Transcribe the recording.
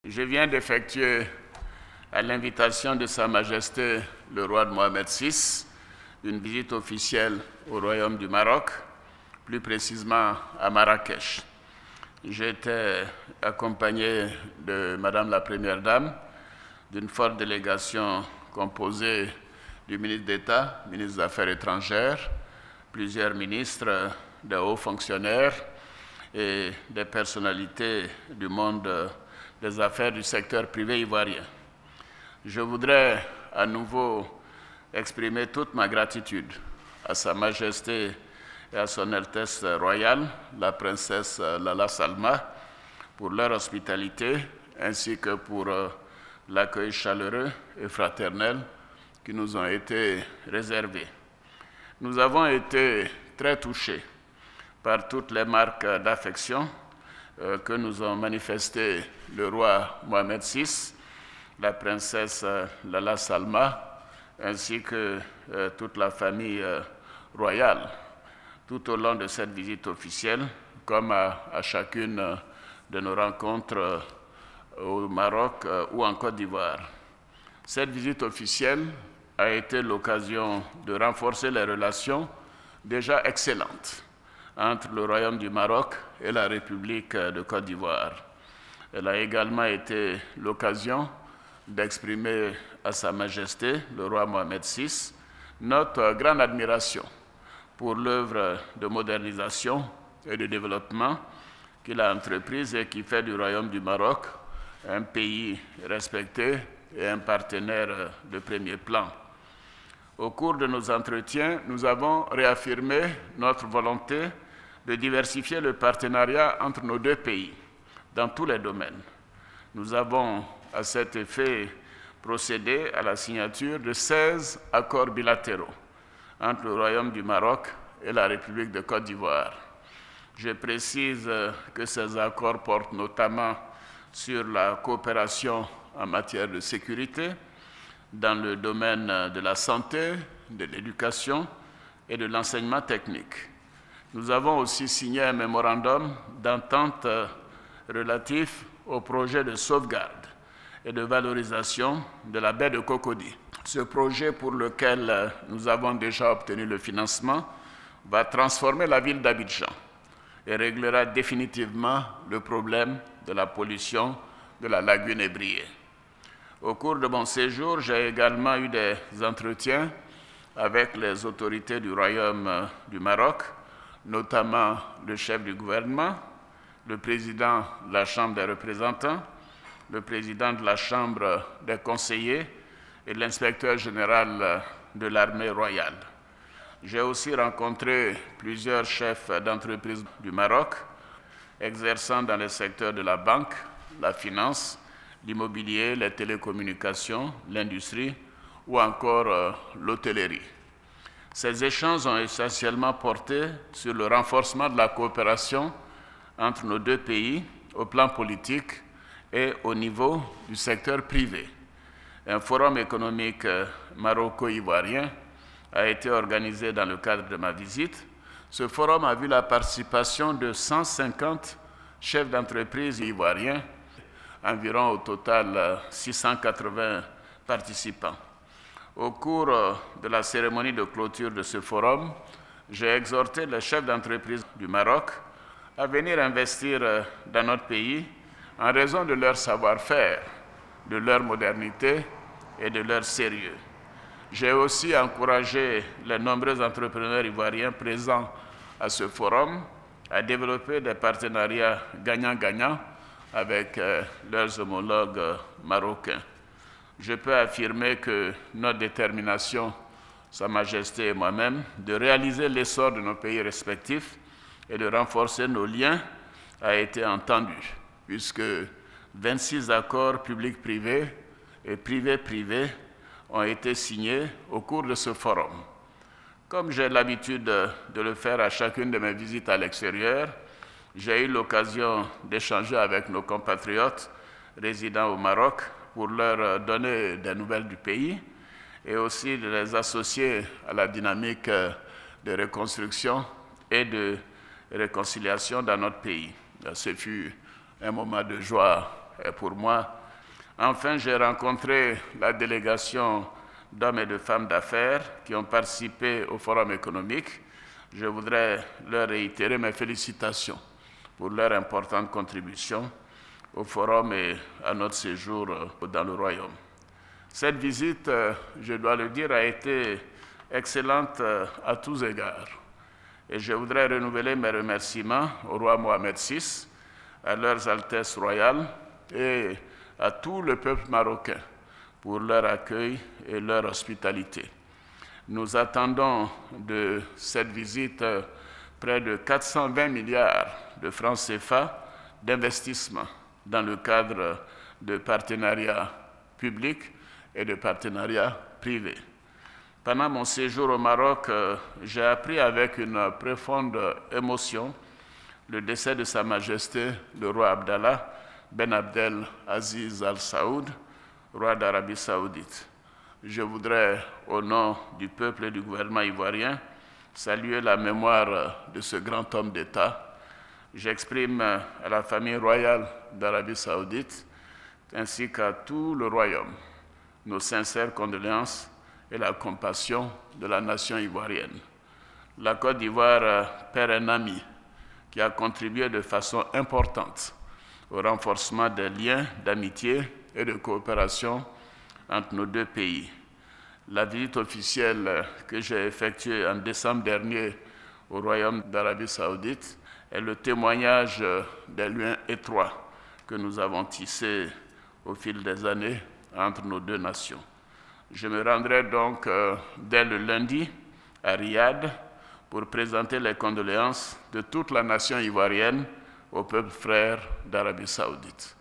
Je viens d'effectuer, à l'invitation de Sa Majesté le roi Mohamed VI, une visite officielle au Royaume du Maroc, plus précisément à Marrakech. J'étais accompagné de Madame la Première Dame, d'une forte délégation composée du ministre d'État, ministre des Affaires étrangères, plusieurs ministres, de hauts fonctionnaires et des personnalités du monde des affaires du secteur privé ivoirien. Je voudrais à nouveau exprimer toute ma gratitude à Sa Majesté et à Son Altesse royale, la princesse Lalla Salma, pour leur hospitalité, ainsi que pour l'accueil chaleureux et fraternel qui nous ont été réservés. Nous avons été très touchés par toutes les marques d'affection que nous ont manifestées le roi Mohamed VI, la princesse Lalla Salma, ainsi que toute la famille royale, tout au long de cette visite officielle, comme à chacune de nos rencontres au Maroc ou en Côte d'Ivoire. Cette visite officielle a été l'occasion de renforcer les relations déjà excellentes entre le Royaume du Maroc et la République de Côte d'Ivoire. Elle a également été l'occasion d'exprimer à Sa Majesté, le roi Mohamed VI, notre grande admiration pour l'œuvre de modernisation et de développement qu'il a entreprise et qui fait du Royaume du Maroc un pays respecté et un partenaire de premier plan. Au cours de nos entretiens, nous avons réaffirmé notre volonté de diversifier le partenariat entre nos deux pays dans tous les domaines. Nous avons à cet effet procédé à la signature de 16 accords bilatéraux entre le Royaume du Maroc et la République de Côte d'Ivoire. Je précise que ces accords portent notamment sur la coopération en matière de sécurité, dans le domaine de la santé, de l'éducation et de l'enseignement technique. Nous avons aussi signé un mémorandum d'entente relatif au projet de sauvegarde et de valorisation de la baie de Cocody. Ce projet, pour lequel nous avons déjà obtenu le financement, va transformer la ville d'Abidjan et réglera définitivement le problème de la pollution de la lagune ébriée. Au cours de mon séjour, j'ai également eu des entretiens avec les autorités du Royaume du Maroc, notamment le chef du gouvernement, le président de la Chambre des représentants, le président de la Chambre des conseillers et l'inspecteur général de l'armée royale. J'ai aussi rencontré plusieurs chefs d'entreprise du Maroc, exerçant dans les secteurs de la banque, la finance, l'immobilier, les télécommunications, l'industrie ou encore l'hôtellerie. Ces échanges ont essentiellement porté sur le renforcement de la coopération entre nos deux pays au plan politique et au niveau du secteur privé. Un forum économique maroco-ivoirien a été organisé dans le cadre de ma visite. Ce forum a vu la participation de 150 chefs d'entreprise ivoiriens, environ au total 680 participants. Au cours de la cérémonie de clôture de ce forum, j'ai exhorté les chefs d'entreprise du Maroc à venir investir dans notre pays en raison de leur savoir-faire, de leur modernité et de leur sérieux. J'ai aussi encouragé les nombreux entrepreneurs ivoiriens présents à ce forum à développer des partenariats gagnant-gagnant avec leurs homologues marocains. Je peux affirmer que notre détermination, Sa Majesté et moi-même, de réaliser l'essor de nos pays respectifs et de renforcer nos liens a été entendue, puisque 26 accords publics-privés et privés-privés ont été signés au cours de ce forum. Comme j'ai l'habitude de le faire à chacune de mes visites à l'extérieur, j'ai eu l'occasion d'échanger avec nos compatriotes résidant au Maroc pour leur donner des nouvelles du pays et aussi de les associer à la dynamique de reconstruction et de réconciliation dans notre pays. Ce fut un moment de joie est pour moi. Enfin, j'ai rencontré la délégation d'hommes et de femmes d'affaires qui ont participé au forum économique. Je voudrais leur réitérer mes félicitations pour leur importante contribution au forum et à notre séjour dans le Royaume. Cette visite, je dois le dire, a été excellente à tous égards. Et je voudrais renouveler mes remerciements au roi Mohamed VI, à leurs Altesses royales et à tout le peuple marocain pour leur accueil et leur hospitalité. Nous attendons de cette visite près de 420 milliards de francs CFA d'investissement dans le cadre de partenariats publics et de partenariats privés. Pendant mon séjour au Maroc, j'ai appris avec une profonde émotion le décès de Sa Majesté le roi Abdallah Ben Abdel Aziz Al Saoud, roi d'Arabie Saoudite. Je voudrais, au nom du peuple et du gouvernement ivoirien, saluer la mémoire de ce grand homme d'État. J'exprime à la famille royale d'Arabie Saoudite ainsi qu'à tout le royaume nos sincères condoléances et la compassion de la nation ivoirienne. La Côte d'Ivoire perd un ami qui a contribué de façon importante au renforcement des liens d'amitié et de coopération entre nos deux pays. La visite officielle que j'ai effectuée en décembre dernier au Royaume d'Arabie Saoudite est le témoignage des liens étroits que nous avons tissés au fil des années entre nos deux nations. Je me rendrai donc dès le lundi à Riyad pour présenter les condoléances de toute la nation ivoirienne au peuple frère d'Arabie Saoudite.